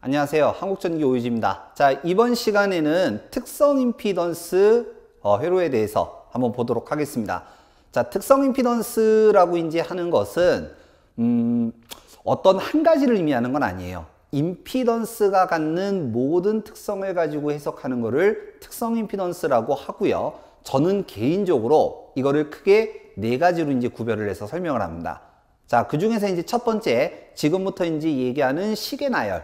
안녕하세요. 한국전기 오유지입니다. 자, 이번 시간에는 특성 임피던스 회로에 대해서 한번 보도록 하겠습니다. 자, 특성 임피던스라고 이제 하는 것은 어떤 한 가지를 의미하는 건 아니에요. 임피던스가 갖는 모든 특성을 가지고 해석하는 것을 특성 임피던스라고 하고요. 저는 개인적으로 이거를 크게 네 가지로 이제 구별을 해서 설명을 합니다. 자, 그 중에서 이제 첫 번째, 지금부터 이제 얘기하는 시계 나열.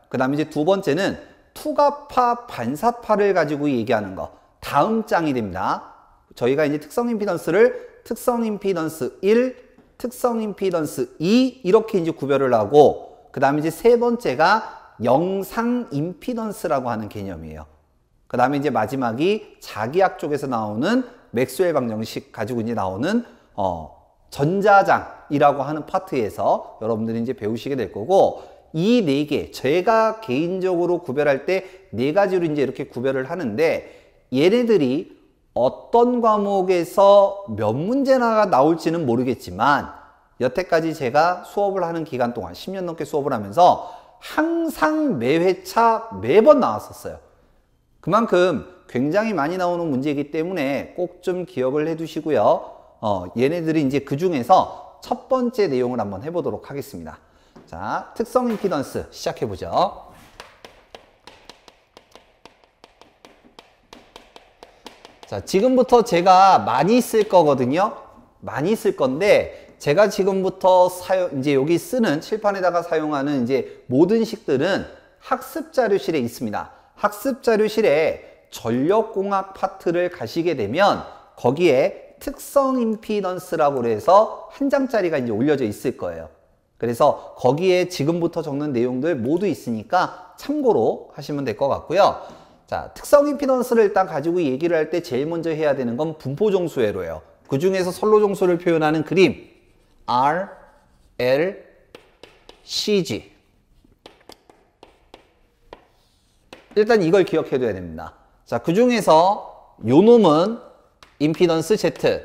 그 다음에 이제 두 번째는 투과파, 반사파를 가지고 얘기하는 거. 다음 장이 됩니다. 저희가 이제 특성 임피던스를 특성 임피던스 1, 특성 임피던스 2 이렇게 이제 구별을 하고, 그 다음에 이제 세 번째가 영상 임피던스라고 하는 개념이에요. 그 다음에 이제 마지막이 자기학 쪽에서 나오는 맥스웰 방정식 가지고 이제 나오는 전자장이라고 하는 파트에서 여러분들이 이제 배우시게 될 거고, 이 네 개, 제가 개인적으로 구별할 때 네 가지로 이제 이렇게 구별을 하는데, 얘네들이 어떤 과목에서 몇 문제나 나올지는 모르겠지만, 여태까지 제가 수업을 하는 기간 동안 10년 넘게 수업을 하면서 항상 매 회차 매번 나왔었어요. 그만큼 굉장히 많이 나오는 문제이기 때문에 꼭 좀 기억을 해 두시고요. 얘네들이 이제 그 중에서 첫 번째 내용을 한번 해보도록 하겠습니다. 자, 특성 임피던스 시작해보죠. 자, 지금부터 제가 많이 쓸 거거든요. 많이 쓸 건데, 제가 지금부터 이제 여기 쓰는 칠판에다가 사용하는 이제 모든 식들은 학습 자료실에 있습니다. 학습 자료실에 전력공학 파트를 가시게 되면 거기에 특성 임피던스라고 해서 한 장짜리가 이제 올려져 있을 거예요. 그래서 거기에 지금부터 적는 내용들 모두 있으니까 참고로 하시면 될 것 같고요. 자, 특성 임피던스를 일단 가지고 얘기를 할 때 제일 먼저 해야 되는 건 분포정수 회로예요. 그 중에서 선로정수를 표현하는 그림 R, L, CG. 일단 이걸 기억해 둬야 됩니다. 자, 그 중에서 요 놈은 임피던스 Z,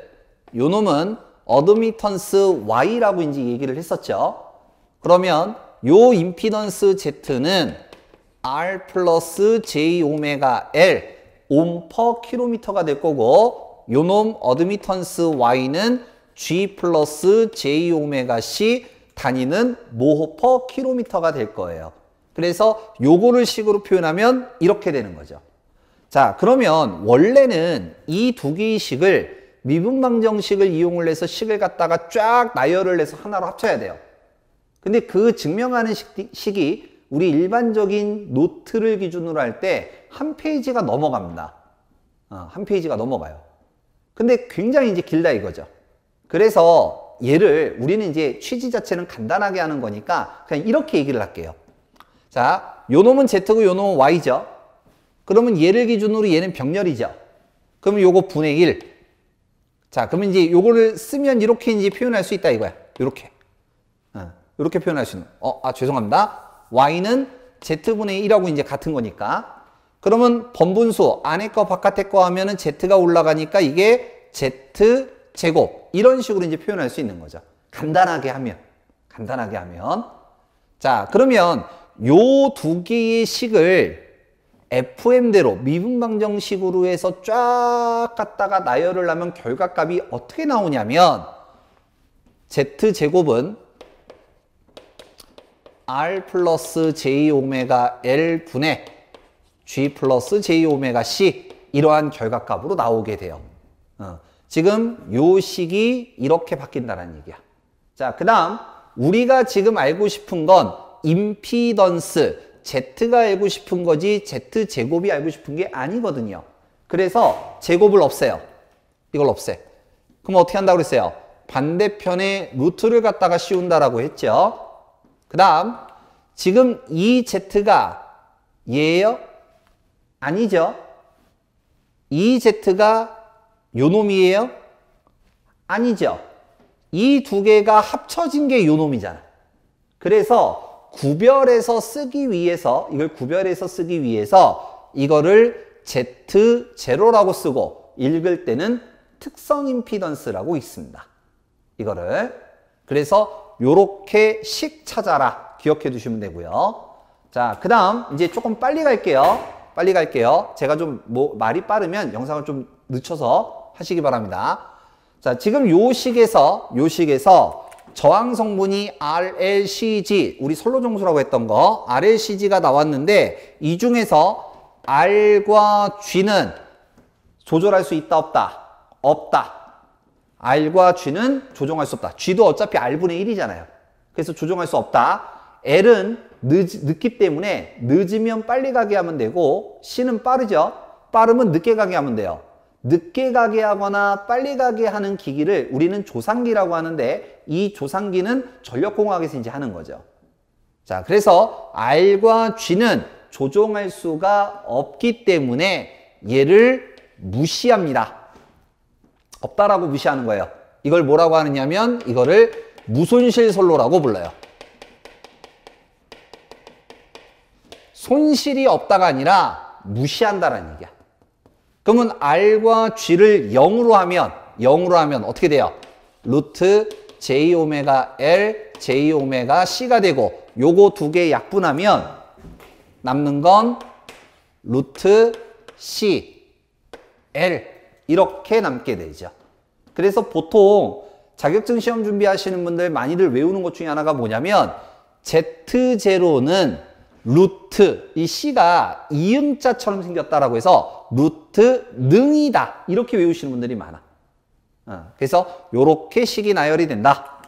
요 놈은 어드미턴스 Y라고 이제 얘기를 했었죠. 그러면 요 임피던스 Z는 R 플러스 J 오메가 L 옴 퍼 킬로미터가 될 거고, 요 놈 어드미턴스 Y는 G 플러스 J 오메가 C 단위는 모 퍼 킬로미터가 될 거예요. 그래서 요거를 식으로 표현하면 이렇게 되는 거죠. 자, 그러면 원래는 이 두 개의 식을 미분방정식을 이용을 해서 식을 갖다가 쫙 나열을 해서 하나로 합쳐야 돼요. 근데 그 증명하는 식이 우리 일반적인 노트를 기준으로 할 때 한 페이지가 넘어갑니다. 한 페이지가 넘어가요. 근데 굉장히 이제 길다 이거죠. 그래서 얘를 우리는 이제 취지 자체는 간단하게 하는 거니까 그냥 이렇게 얘기를 할게요. 자, 요 놈은 Z고 요 놈은 Y죠. 그러면 얘를 기준으로 얘는 병렬이죠. 그러면 요거 분의 1. 자, 그러면 이제 요거를 쓰면 이렇게 이제 표현할 수 있다 이거야. 요렇게. 요렇게 표현할 수 있는. 죄송합니다. Y는 Z분의 1하고 이제 같은 거니까. 그러면 번분수 안에 거 바깥에 거 하면은 Z가 올라가니까 이게 Z 제곱. 이런 식으로 이제 표현할 수 있는 거죠. 간단하게 하면. 자, 그러면 요 두 개의 식을 FM대로 미분방정식으로 해서 쫙 갖다가 나열을 하면 결과값이 어떻게 나오냐면, Z제곱은 R 플러스 J 오메가 L 분의 G 플러스 J 오메가 C 이러한 결과값으로 나오게 돼요. 지금 요 식이 이렇게 바뀐다는 얘기야. 자, 그 다음 우리가 지금 알고 싶은 건 임피던스 Z가 알고 싶은 거지 Z제곱이 알고 싶은 게 아니거든요. 그래서 제곱을 없애요. 이걸 없애. 그럼 어떻게 한다고 그랬어요? 반대편에 루트를 갖다가 씌운다라고 했죠. 그 다음 지금 이 Z가 얘예요? 아니죠. 이 Z가 요 놈이에요? 아니죠. 이 두 개가 합쳐진 게 요 놈이잖아. 그래서 구별해서 쓰기 위해서 이거를 Z0라고 쓰고 읽을 때는 특성 임피던스라고 있습니다. 이거를. 그래서 요렇게 식 찾아라. 기억해 두시면 되고요. 자, 그 다음 이제 조금 빨리 갈게요. 빨리 갈게요. 제가 좀 말이 빠르면 영상을 좀 늦춰서 하시기 바랍니다. 자, 지금 요 식에서 저항 성분이 RLCG, 우리 선로정수라고 했던 거 RLCG가 나왔는데 이 중에서 R과 G는 조절할 수 있다 없다? 없다. R과 G는 조정할 수 없다. G도 어차피 R분의 1이잖아요. 그래서 조정할 수 없다. L은 늦기 때문에 늦으면 빨리 가게 하면 되고 C는 빠르죠. 빠르면 늦게 가게 하면 돼요. 늦게 가게 하거나 빨리 가게 하는 기기를 우리는 조상기라고 하는데 이 조상기는 전력공학에서 이제 하는 거죠. 자, 그래서 R과 G는 조정할 수가 없기 때문에 얘를 무시합니다. 없다라고 무시하는 거예요. 이걸 뭐라고 하느냐면 이거를 무손실 선로라고 불러요. 손실이 없다가 아니라 무시한다라는 얘기야. 그러면 R과 G를 0으로 하면 어떻게 돼요? 루트 J 오메가 L, J 오메가 C가 되고 요거 두 개 약분하면 남는 건 루트 C, L 이렇게 남게 되죠. 그래서 보통 자격증 시험 준비하시는 분들 많이들 외우는 것 중에 하나가 뭐냐면 Z0는 루트, 이 C가 이응자처럼 생겼다라고 해서 루트 능이다 이렇게 외우시는 분들이 많아. 그래서 요렇게 식이 나열이 된다.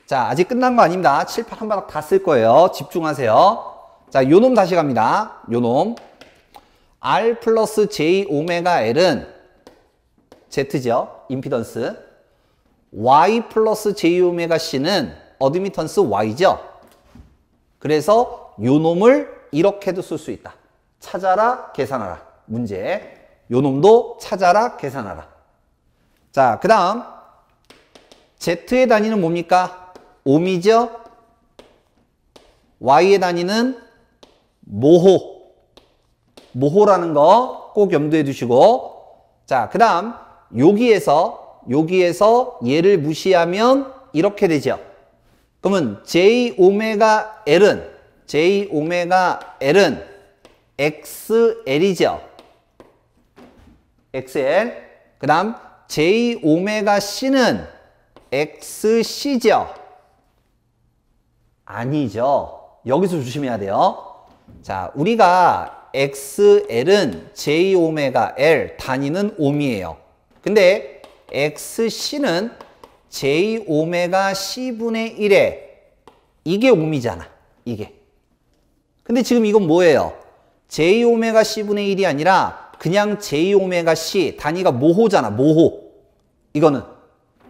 자, 아직 끝난 거 아닙니다. 칠판 한 바닥 다 쓸 거예요. 집중하세요. 자, 요놈 다시 갑니다. 요놈 R 플러스 J 오메가 L은 Z죠. 임피던스. Y 플러스 J 오메가 C는 어드미턴스 Y죠. 그래서 요 놈을 이렇게도 쓸 수 있다. 찾아라, 계산하라. 문제. 요 놈도 찾아라, 계산하라. 자, 그 다음 Z의 단위는 뭡니까? 옴이죠. Y의 단위는 모호라는 거 꼭 염두에 두시고. 자, 그 다음 여기에서 얘를 무시하면 이렇게 되죠. 그러면 J 오메가 L은 XL이죠. XL. 그 다음 J 오메가 C는 XC죠. 아니죠. 여기서 조심해야 돼요. 자, 우리가 XL은 J 오메가 L, 단위는 옴이에요. 근데 XC는 J 오메가 C분의 1에 이게 옴이잖아. 이게. 근데 지금 이건 뭐예요? J 오메가 C분의 1이 아니라 그냥 J 오메가 C, 단위가 모호잖아. 모호. 이거는.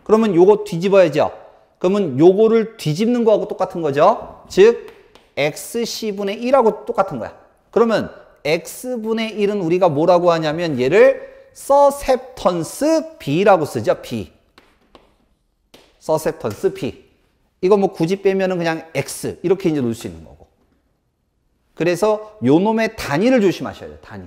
그러면 요거 뒤집어야죠. 그러면 요거를 뒤집는 거하고 똑같은 거죠. 즉 XC분의 1하고 똑같은 거야. 그러면 X분의 1은 우리가 뭐라고 하냐면 얘를 서셉턴스 B라고 쓰죠. B. 서셉턴스 B. 이거 뭐 굳이 빼면은 그냥 X 이렇게 이제 놓을 수 있는 거고. 그래서 요 놈의 단위를 조심하셔야 돼요. 단위.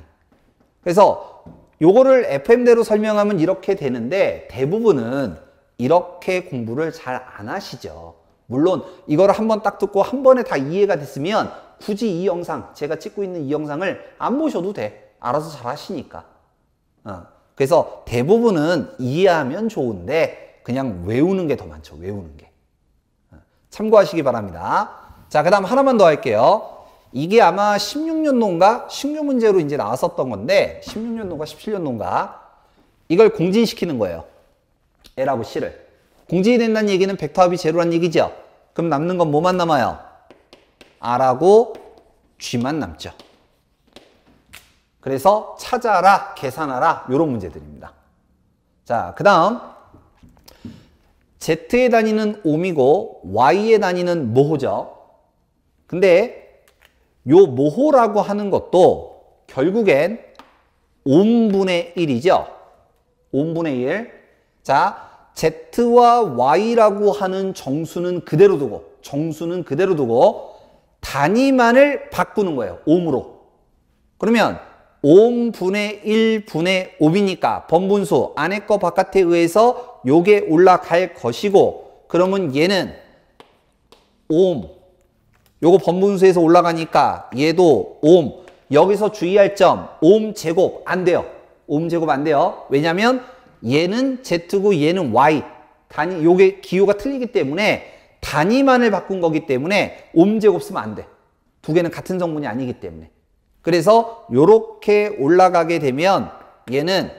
그래서 요거를 FM대로 설명하면 이렇게 되는데 대부분은 이렇게 공부를 잘 안 하시죠. 물론 이거를 한번 딱 듣고 한 번에 다 이해가 됐으면 굳이 이 영상, 제가 찍고 있는 이 영상을 안 보셔도 돼. 알아서 잘 하시니까. 그래서 대부분은 이해하면 좋은데 그냥 외우는 게 더 많죠. 외우는 게. 참고하시기 바랍니다. 자, 그 다음 하나만 더 할게요. 이게 아마 16년도인가 신규 문제로 이제 나왔었던 건데 16년도인가 17년도인가 이걸 공진시키는 거예요. L하고 C를. 공진이 된다는 얘기는 벡터 합이 제로란 얘기죠. 그럼 남는 건 뭐만 남아요? R하고 G만 남죠. 그래서 찾아라, 계산하라 이런 문제들입니다. 자, 그 다음 Z의 단위는 옴이고 Y의 단위는 모호죠. 근데 요 모호라고 하는 것도 결국엔 옴분의 1이죠. 옴분의 1. 자, Z와 Y라고 하는 정수는 그대로 두고 단위만을 바꾸는 거예요. 옴으로. 그러면 옴분의 1분의 옴이니까 번분수 안에 거 바깥에 의해서 요게 올라갈 것이고 그러면 얘는 옴 요거 번분수에서 올라가니까 얘도 옴. 여기서 주의할 점, 옴 제곱 안 돼요. 옴 제곱 안 돼요. 왜냐면 얘는 Z고 얘는 Y. 단위, 요게 기호가 틀리기 때문에 단위만을 바꾼 거기 때문에 옴 제곱 쓰면 안 돼. 두 개는 같은 성분이 아니기 때문에. 그래서 요렇게 올라가게 되면 얘는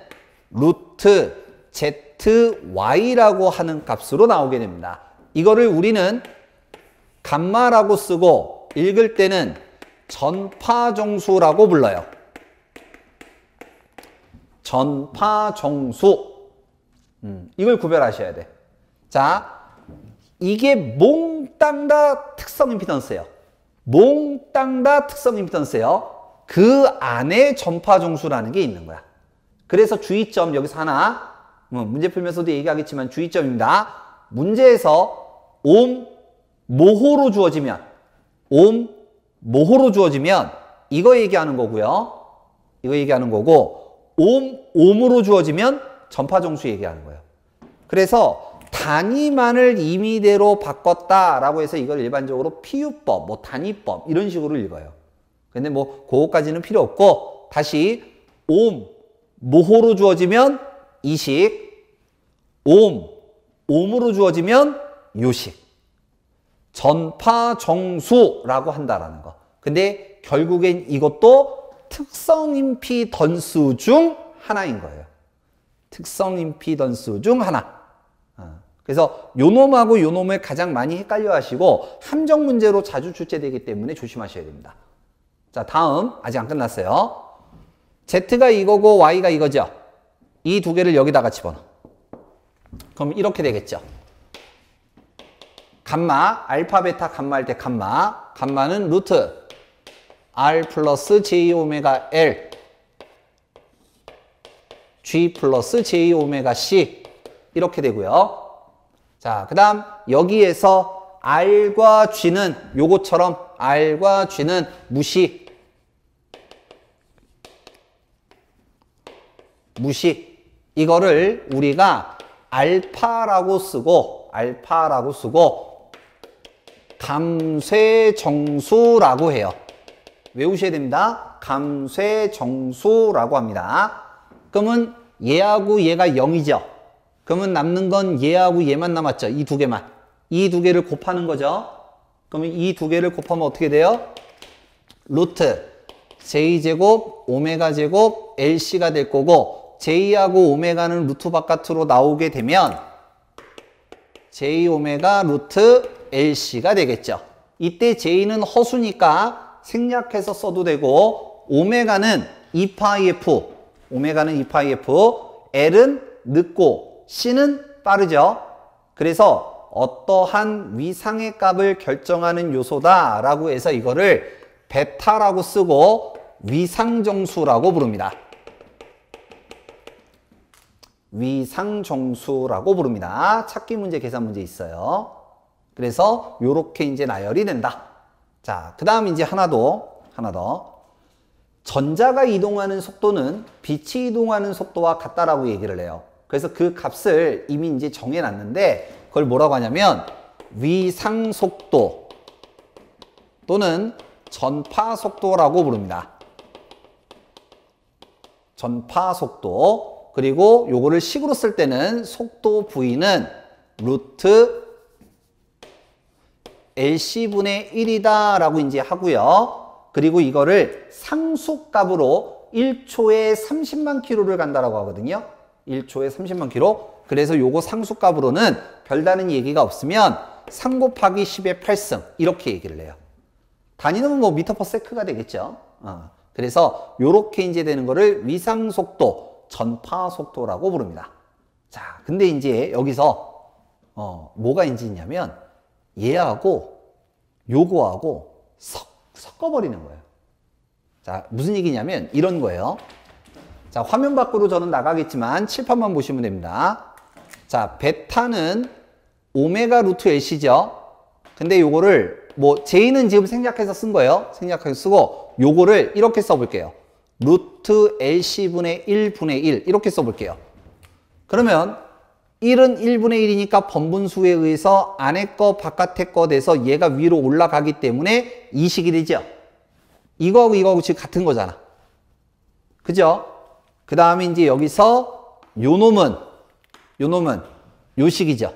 루트 ZY라고 하는 값으로 나오게 됩니다. 이거를 우리는 감마라고 쓰고 읽을 때는 전파정수라고 불러요. 전파정수. 이걸 구별하셔야 돼. 자, 이게 몽땅 다 특성 임피던스예요. 몽땅 다 특성 임피던스예요. 그 안에 전파정수라는 게 있는 거야. 그래서 주의점 여기서 하나, 문제 풀면서도 얘기하겠지만 주의점입니다. 문제에서 옴 모호로 주어지면 이거 얘기하는 거고요. 이거 얘기하는 거고 옴으로 주어지면 전파정수 얘기하는 거예요. 그래서 단위만을 임의대로 바꿨다라고 해서 이걸 일반적으로 피유법, 뭐 단위법 이런 식으로 읽어요. 근데 뭐 그거까지는 필요 없고 다시 모호로 주어지면 이식, 옴으로 주어지면 요식. 전파정수라고 한다라는 거. 근데 결국엔 이것도 특성 임피던스 중 하나인 거예요. 특성 임피던스 중 하나. 그래서 요놈하고 요놈을 가장 많이 헷갈려 하시고 함정 문제로 자주 출제되기 때문에 조심하셔야 됩니다. 자, 다음 아직 안 끝났어요. Z가 이거고 Y가 이거죠. 이 두 개를 여기다가 집어넣어. 그럼 이렇게 되겠죠. 감마, 알파, 베타, 감마 할 때 감마. 감마는 루트 R 플러스 J 오메가 L G 플러스 J 오메가 C 이렇게 되고요. 자, 그 다음 여기에서 R과 G는 요것처럼 R과 G는 무시. 이거를 우리가 알파라고 쓰고 감쇄정수라고 해요. 외우셔야 됩니다. 감쇄정수라고 합니다. 그러면 얘하고 얘가 0이죠. 그러면 남는 건 얘하고 얘만 남았죠. 이 두 개만. 이 두 개를 곱하는 거죠. 그러면 이 두 개를 곱하면 어떻게 돼요? 루트 J제곱, 오메가제곱, LC가 될 거고 J하고 오메가는 루트 바깥으로 나오게 되면 J 오메가 루트 LC가 되겠죠. 이때 J는 허수니까 생략해서 써도 되고 오메가는 2파이 F, L은 늦고 C는 빠르죠. 그래서 어떠한 위상의 값을 결정하는 요소다라고 해서 이거를 베타라고 쓰고 위상정수라고 부릅니다. 위상정수라고 부릅니다. 찾기 문제, 계산 문제 있어요. 그래서 요렇게 이제 나열이 된다. 자, 그 다음 이제 하나 더. 전자가 이동하는 속도는 빛이 이동하는 속도와 같다라고 얘기를 해요. 그래서 그 값을 이미 이제 정해놨는데 그걸 뭐라고 하냐면 위상속도 또는 전파속도라고 부릅니다. 전파속도. 그리고 요거를 식으로 쓸 때는 속도 V는 루트 LC분의 1이다 라고 이제 하고요. 그리고 이거를 상수값으로 1초에 30만 킬로를 간다라고 하거든요. 1초에 30만 킬로. 그래서 요거 상수값으로는 별다른 얘기가 없으면 3 곱하기 10의 8승 이렇게 얘기를 해요. 단위는 뭐 미터 퍼 세크가 되겠죠. 그래서 요렇게 이제 되는 거를 위상속도, 전파속도라고 부릅니다. 자, 근데 이제 여기서 뭐가 이제 있냐면 얘하고 요거하고 섞어버리는 거예요. 자, 무슨 얘기냐면 이런 거예요. 자, 화면 밖으로 저는 나가겠지만 칠판만 보시면 됩니다. 자, 베타는 오메가 루트 LC죠. 근데 요거를 뭐 J는 지금 생략해서 쓴 거예요. 생략해서 쓰고 요거를 이렇게 써볼게요. 루트 LC분의 1분의 1 이렇게 써볼게요. 그러면 1은 1분의 1이니까 번분수에 의해서 안에 거 바깥에 거 돼서 얘가 위로 올라가기 때문에 이식이 되죠. 이거하고 이거하고 지금 같은 거잖아. 그죠? 그 다음에 이제 여기서 요 놈은 요 식이죠.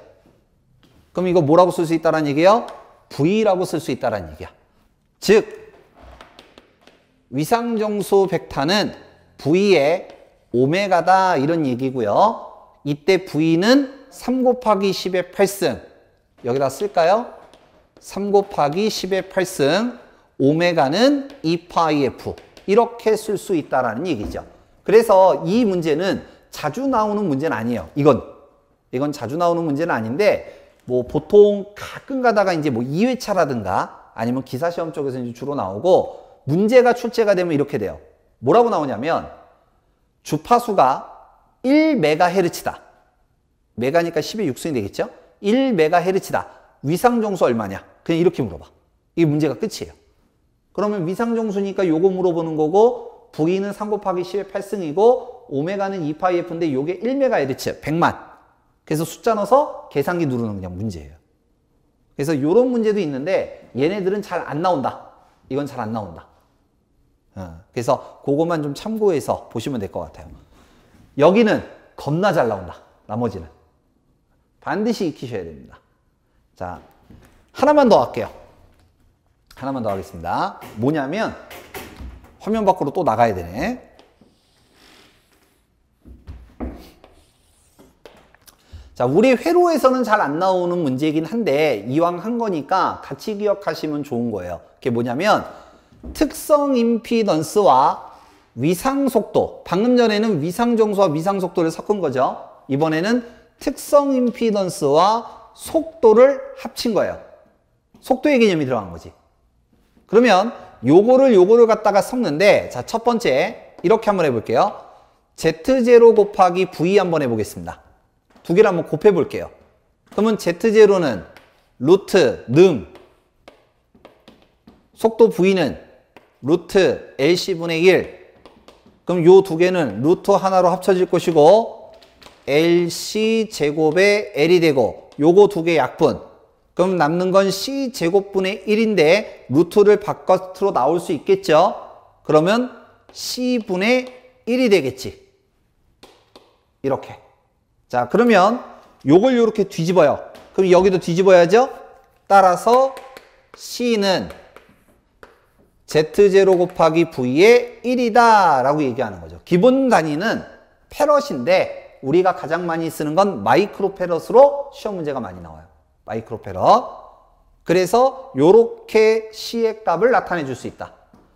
그럼 이거 뭐라고 쓸 수 있다는 얘기예요? V라고 쓸 수 있다는 얘기야. 즉 위상정수 벡터는 V의 오메가다 이런 얘기고요. 이때 V는 3 곱하기 10의 8승 여기다 쓸까요? 3 곱하기 10의 8승 오메가는 2파이 F 이렇게 쓸 수 있다는 얘기죠. 그래서 이 문제는 자주 나오는 문제는 아니에요. 이건 자주 나오는 문제는 아닌데 뭐 보통 가끔 가다가 이제 뭐 2회차라든가 아니면 기사시험 쪽에서 이제 주로 나오고 문제가 출제가 되면 이렇게 돼요. 뭐라고 나오냐면 주파수가 1MHz다. 메가니까 10의 6승이 되겠죠? 1MHz다. 위상정수 얼마냐? 그냥 이렇게 물어봐. 이게 문제가 끝이에요. 그러면 위상정수니까 요거 물어보는 거고 V는 3 곱하기 10의 8승이고 오메가는 2파이F인데 요게 1MHz 100만. 그래서 숫자 넣어서 계산기 누르는 그냥 문제예요. 그래서 요런 문제도 있는데 얘네들은 잘 안 나온다. 이건 잘 안 나온다. 그래서 그것만 좀 참고해서 보시면 될 것 같아요. 여기는 겁나 잘 나온다. 나머지는. 반드시 익히셔야 됩니다. 자, 하나만 더 할게요. 하나만 더 하겠습니다. 뭐냐면 화면 밖으로 또 나가야 되네. 자, 우리 회로에서는 잘 안 나오는 문제이긴 한데 이왕 한 거니까 같이 기억하시면 좋은 거예요. 그게 뭐냐면 특성 임피던스와 위상속도, 방금 전에는 위상정수와 위상속도를 섞은 거죠. 이번에는 특성 임피던스와 속도를 합친 거예요. 속도의 개념이 들어간 거지. 그러면 요거를 갖다가 섞는데, 자, 첫 번째 이렇게 한번 해볼게요. Z0 곱하기 V 한번 해보겠습니다. 두 개를 한번 곱해 볼게요. 그러면 Z0는 루트 능, 속도 V는 루트 LC분의 1. 그럼 요 두 개는 루트 하나로 합쳐질 것이고 LC 제곱에 L이 되고 요거 두 개 약분. 그럼 남는 건 C 제곱분의 1인데 루트를 바깥으로 나올 수 있겠죠? 그러면 C분의 1이 되겠지. 이렇게. 자, 그러면 요걸 요렇게 뒤집어요. 그럼 여기도 뒤집어야죠? 따라서 C는 Z0 곱하기 V의 1이다 라고 얘기하는 거죠. 기본 단위는 페럿인데 우리가 가장 많이 쓰는 건 마이크로 페럿으로 시험 문제가 많이 나와요. 마이크로 페럿. 그래서 요렇게 C의 값을 나타내 줄 수 있다.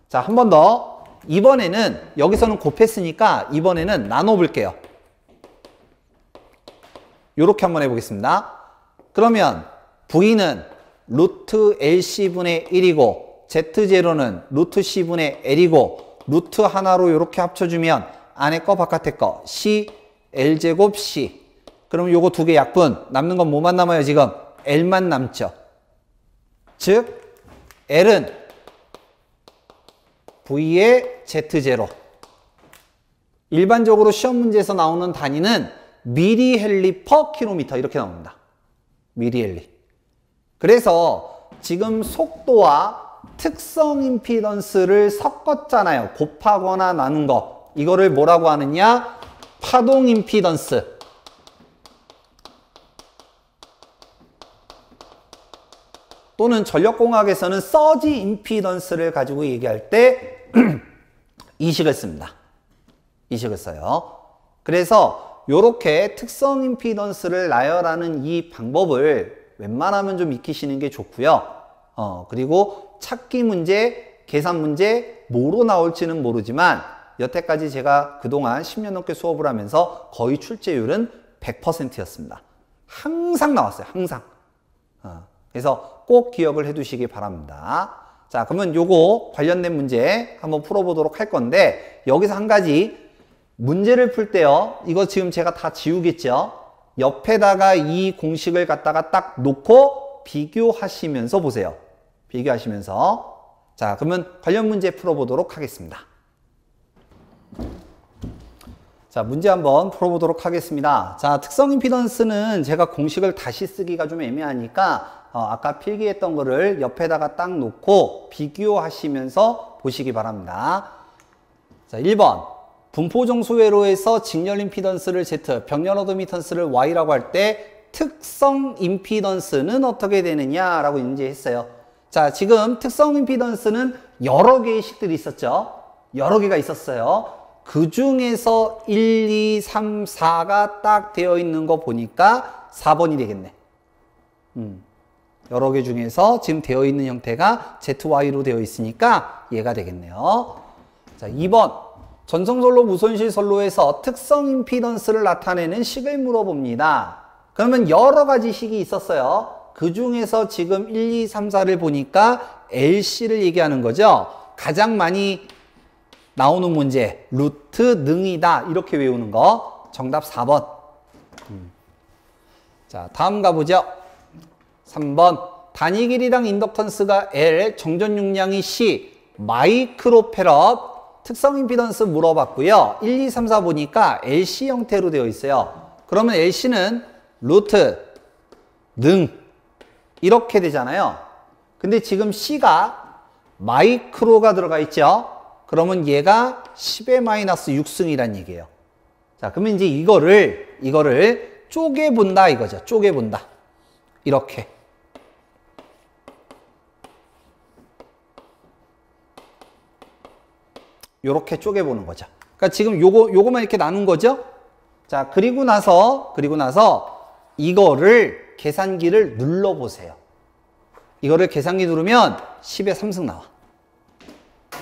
자, 한 번 더. 이번에는 여기서는 곱했으니까 이번에는 나눠 볼게요. 요렇게 한번 해보겠습니다. 그러면 V는 루트 LC분의 1이고 Z0는 루트 C분의 L이고 루트 하나로 이렇게 합쳐주면 안에 거 바깥에 거 C, L제곱 C. 그럼 요거 두 개 약분. 남는 건 뭐만 남아요 지금? L만 남죠. 즉 L은 V의 Z0. 일반적으로 시험 문제에서 나오는 단위는 미리헬리 퍼 킬로미터 이렇게 나옵니다. 미리헬리. 그래서 지금 속도와 특성 임피던스를 섞었잖아요. 곱하거나 나눈 거. 이거를 뭐라고 하느냐? 파동 임피던스. 또는 전력공학에서는 서지 임피던스를 가지고 얘기할 때 이식을 씁니다. 이식을 써요. 그래서 이렇게 특성 임피던스를 나열하는 이 방법을 웬만하면 좀 익히시는 게 좋고요. 그리고 찾기 문제, 계산 문제 뭐로 나올지는 모르지만 여태까지 제가 그동안 10년 넘게 수업을 하면서 거의 출제율은 100%였습니다. 항상 나왔어요. 항상. 그래서 꼭 기억을 해 두시기 바랍니다. 자, 그러면 요거 관련된 문제 한번 풀어보도록 할 건데 여기서 한 가지 문제를 풀 때요. 이거 지금 제가 다 지우겠죠? 옆에다가 이 공식을 갖다가 딱 놓고 비교하시면서 보세요. 비교하시면서. 자, 그러면 관련 문제 풀어보도록 하겠습니다. 자, 문제 한번 풀어보도록 하겠습니다. 자, 특성 임피던스는 제가 공식을 다시 쓰기가 좀 애매하니까 아까 필기했던 거를 옆에다가 딱 놓고 비교하시면서 보시기 바랍니다. 자, 1번. 분포정수 회로에서 직렬 임피던스를 Z, 병렬 어드미턴스를 Y라고 할 때 특성 임피던스는 어떻게 되느냐라고 인지했어요. 자, 지금 특성 임피던스는 여러 개의 식들이 있었죠. 여러 개가 있었어요. 그 중에서 1, 2, 3, 4가 딱 되어 있는 거 보니까 4번이 되겠네. 여러 개 중에서 지금 되어 있는 형태가 ZY로 되어 있으니까 얘가 되겠네요. 자, 2번. 전성선로 무손실선로에서 특성 임피던스를 나타내는 식을 물어봅니다. 그러면 여러 가지 식이 있었어요. 그 중에서 지금 1, 2, 3, 4를 보니까 LC를 얘기하는 거죠. 가장 많이 나오는 문제, 루트 능이다 이렇게 외우는 거. 정답 4번. 자, 다음 가보죠. 3번. 단위 길이당 인덕턴스가 L, 정전 용량이 C, 마이크로페럿, 특성 임피던스 물어봤고요. 1, 2, 3, 4 보니까 LC 형태로 되어 있어요. 그러면 LC는 루트, 능 이렇게 되잖아요. 근데 지금 C가 마이크로가 들어가 있죠. 그러면 얘가 10의 마이너스 6승이란 얘기예요. 자, 그러면 이제 이거를 쪼개본다 이거죠. 쪼개본다. 이렇게. 요렇게 쪼개보는 거죠. 그러니까 지금 요거만 이렇게 나눈 거죠. 자, 그리고 나서 이거를 계산기를 눌러보세요. 이거를 계산기 누르면 10의 3승 나와.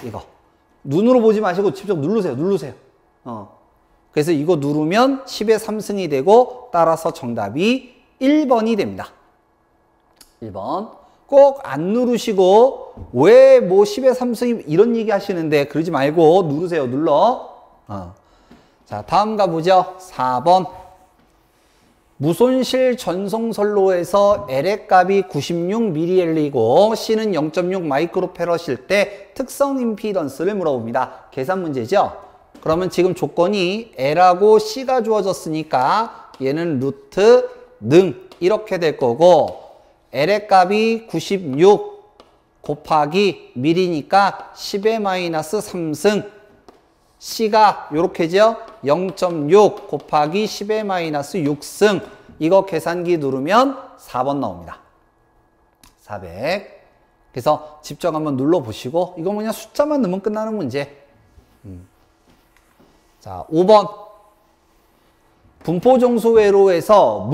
이거. 눈으로 보지 마시고 직접 누르세요. 그래서 이거 누르면 10의 3승이 되고 따라서 정답이 1번이 됩니다. 1번. 꼭 안 누르시고 왜 뭐 10의 3승이 이런 얘기 하시는데 그러지 말고 누르세요. 눌러. 자, 다음 가보죠. 4번. 무손실 전송선로에서 L의 값이 96mA이고 C는 0.6 마이크로페럿일 때 특성 임피던스를 물어봅니다. 계산 문제죠. 그러면 지금 조건이 L하고 C가 주어졌으니까 얘는 루트 능 이렇게 될 거고 L의 값이 96 곱하기 밀이니까 10의 마이너스 3승 C가 요렇게죠. 0.6 곱하기 10의 마이너스 6승 이거 계산기 누르면 4번 나옵니다. 400. 그래서 직접 한번 눌러보시고 이거 그냥 숫자만 넣으면 끝나는 문제. 자, 5번. 분포정수 회로에서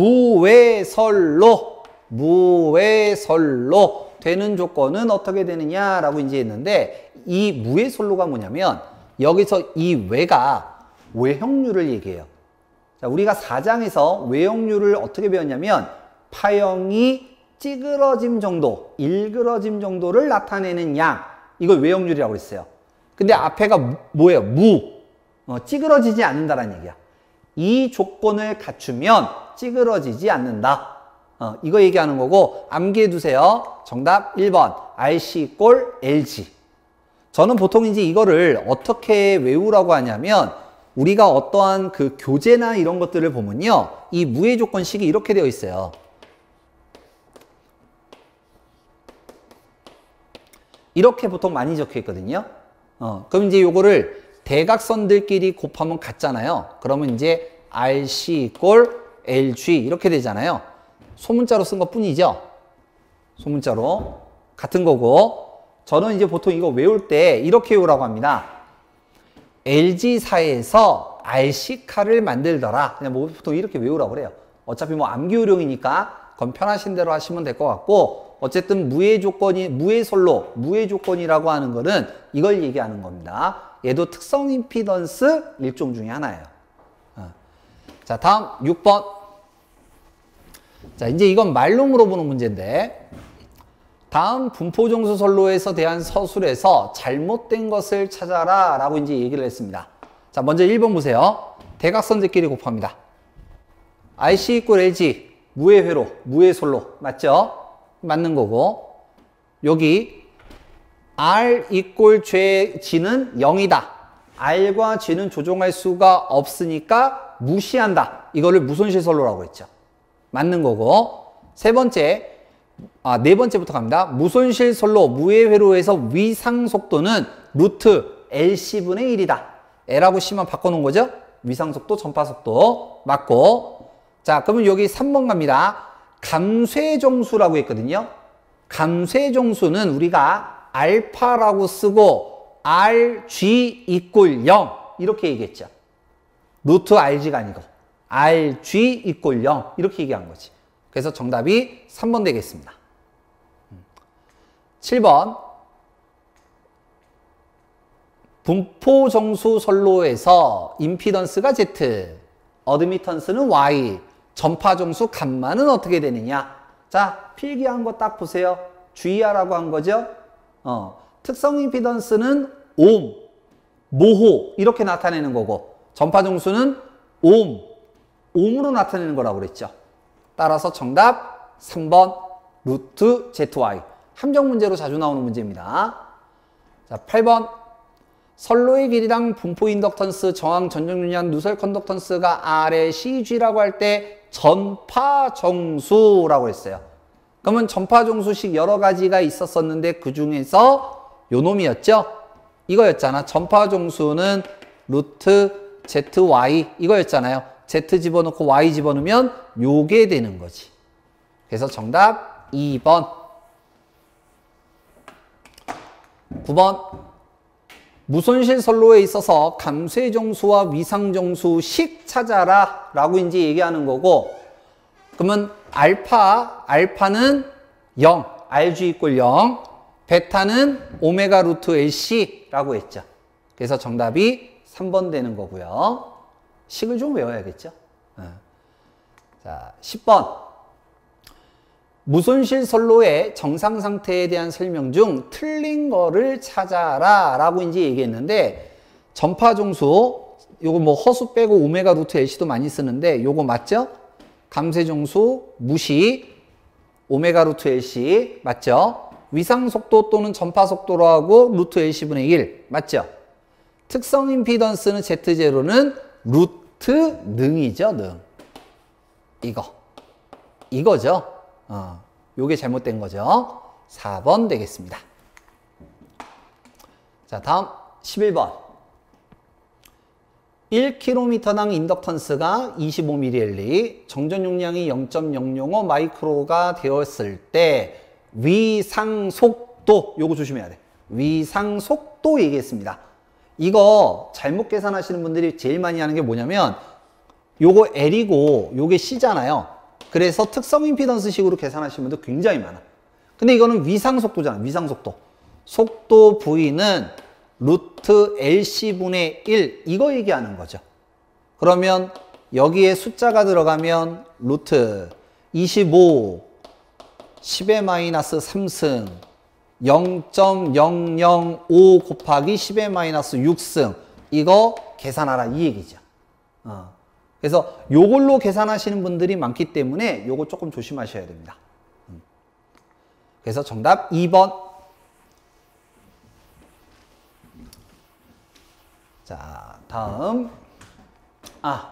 무외설로 되는 조건은 어떻게 되느냐라고 이제 했는데 이 무외설로가 뭐냐면 여기서 이 외가 외형률을 얘기해요. 자, 우리가 4장에서 외형률을 어떻게 배웠냐면 파형이 찌그러짐 정도, 일그러짐 정도를 나타내는 양 이걸 외형률이라고 그랬어요. 근데 앞에가 뭐예요? 찌그러지지 않는다라는 얘기야. 이 조건을 갖추면 찌그러지지 않는다. 이거 얘기하는 거고 암기해 두세요. 정답 1번 RC 꼴 LG. 저는 보통 이제 이거를 어떻게 외우라고 하냐면 우리가 어떠한 그 교재나 이런 것들을 보면요. 이 무해 조건식이 이렇게 되어 있어요. 이렇게 보통 많이 적혀 있거든요. 그럼 이제 요거를 대각선들끼리 곱하면 같잖아요. 그러면 이제 RC 꼴 LG 이렇게 되잖아요. 소문자로 쓴 것 뿐이죠. 소문자로 같은 거고 저는 이제 보통 이거 외울 때 이렇게 외우라고 합니다. LG사에서 RC카를 만들더라. 그냥 뭐 보통 이렇게 외우라고 그래요. 어차피 뭐 암기요령이니까 그건 편하신 대로 하시면 될 것 같고 어쨌든 무해 조건이라고 하는 거는 이걸 얘기하는 겁니다. 얘도 특성 임피던스 일종 중에 하나예요. 자, 다음 6번. 자, 이제 이건 말로 물어보는 문제인데 다음 분포정수 선로에서 대한 서술에서 잘못된 것을 찾아라 라고 이제 얘기를 했습니다. 자, 먼저 1번 보세요. 대각선들끼리 곱합니다. RC 이꼴 LG 무해회로, 무해솔로 맞죠? 맞는 거고 여기 R 이꼴 G는 0이다. R과 G는 조종할 수가 없으니까 무시한다. 이거를 무손실선로라고 했죠. 맞는 거고. 네 번째부터 갑니다. 무손실선로, 무의 회로에서 위상속도는 루트 LC분의 1이다. L하고 C만 바꿔놓은 거죠. 위상속도, 전파속도 맞고. 자, 그러면 여기 3번 갑니다. 감쇄정수라고 했거든요. 감쇄정수는 우리가 알파라고 쓰고 RG = 0 이렇게 얘기했죠. 루트 RG가 아니고 RG = 0 이렇게 얘기한 거지. 그래서 정답이 3번 되겠습니다. 7번 분포정수 선로에서 임피던스가 Z, 어드미턴스는 Y, 전파정수 감마는 어떻게 되느냐. 자, 필기한 거 딱 보세요. 주의하라고 한 거죠. 특성 임피던스는 옴, 모호 이렇게 나타내는 거고 전파정수는 옴으로 나타내는 거라고 그랬죠. 따라서 정답 3번 루트 ZY. 함정 문제로 자주 나오는 문제입니다. 자, 8번 선로의 길이랑 분포 인덕턴스, 저항, 전정윤량, 누설 컨덕턴스가 R의 CG라고 할 때 전파정수라고 했어요. 그러면 전파정수식 여러 가지가 있었었는데 그 중에서 요 놈이었죠? 이거였잖아. 전파정수는 루트 ZY 이거였잖아요. Z 집어넣고 Y 집어넣으면 요게 되는 거지. 그래서 정답 2번. 9번 무손실 선로에 있어서 감쇄정수와 위상정수식 찾아라 라고 이제 얘기하는 거고, 그러면 알파는 0, RG = 0, 베타는 오메가 루트 LC 라고 했죠. 그래서 정답이 3번 되는 거고요. 식을 좀 외워야겠죠. 자, 10번 무손실 선로의 정상 상태에 대한 설명 중 틀린 거를 찾아라 라고 이제 얘기했는데, 전파정수 요거 뭐 허수 빼고 오메가 루트 LC도 많이 쓰는데 요거 맞죠? 감쇄정수 무시, 오메가 루트 LC 맞죠? 위상속도 또는 전파속도로 하고 루트 LC분의 1 맞죠? 특성 임피던스는 Z0는 루트 능이죠. 능. 이거죠. 요게 잘못된 거죠. 4번 되겠습니다. 자, 다음 11번. 1km당 인덕턴스가 25mH, 정전 용량이 0.005 마이크로가 되었을 때 위상속도, 요거 조심해야 돼. 위상속도 얘기했습니다. 이거 잘못 계산하시는 분들이 제일 많이 하는 게 뭐냐면 요거 L이고 요게 C잖아요. 그래서 특성 임피던스 식으로 계산하시는 분들 굉장히 많아. 근데 이거는 위상속도잖아. 위상속도. 속도 V는 루트 LC분의 1 이거 얘기하는 거죠. 그러면 여기에 숫자가 들어가면 루트 25 10의 마이너스 3승 0.005 곱하기 10의 마이너스 6승 이거 계산하라 이 얘기죠. 그래서 요걸로 계산하시는 분들이 많기 때문에 요거 조금 조심하셔야 됩니다. 그래서 정답 2번. 자, 다음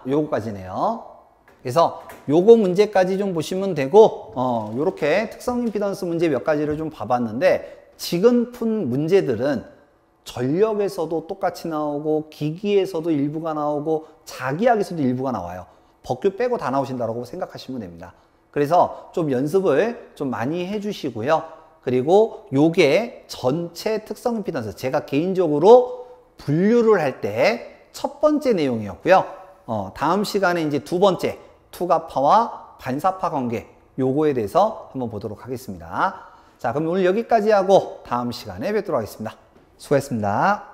요거까지네요. 그래서 요거 문제까지 좀 보시면 되고 요렇게 특성 임피던스 문제 몇 가지를 좀 봐봤는데, 지금 푼 문제들은 전력에서도 똑같이 나오고 기기에서도 일부가 나오고 자기학에서도 일부가 나와요. 법규 빼고 다 나오신다고 생각하시면 됩니다. 그래서 좀 연습을 좀 많이 해주시고요. 그리고 요게 전체 특성 임피던스 제가 개인적으로 분류를 할 때 첫 번째 내용이었고요. 다음 시간에 이제 두 번째 투과파와 반사파 관계 요거에 대해서 한번 보도록 하겠습니다. 자, 그럼 오늘 여기까지 하고 다음 시간에 뵙도록 하겠습니다. 수고했습니다.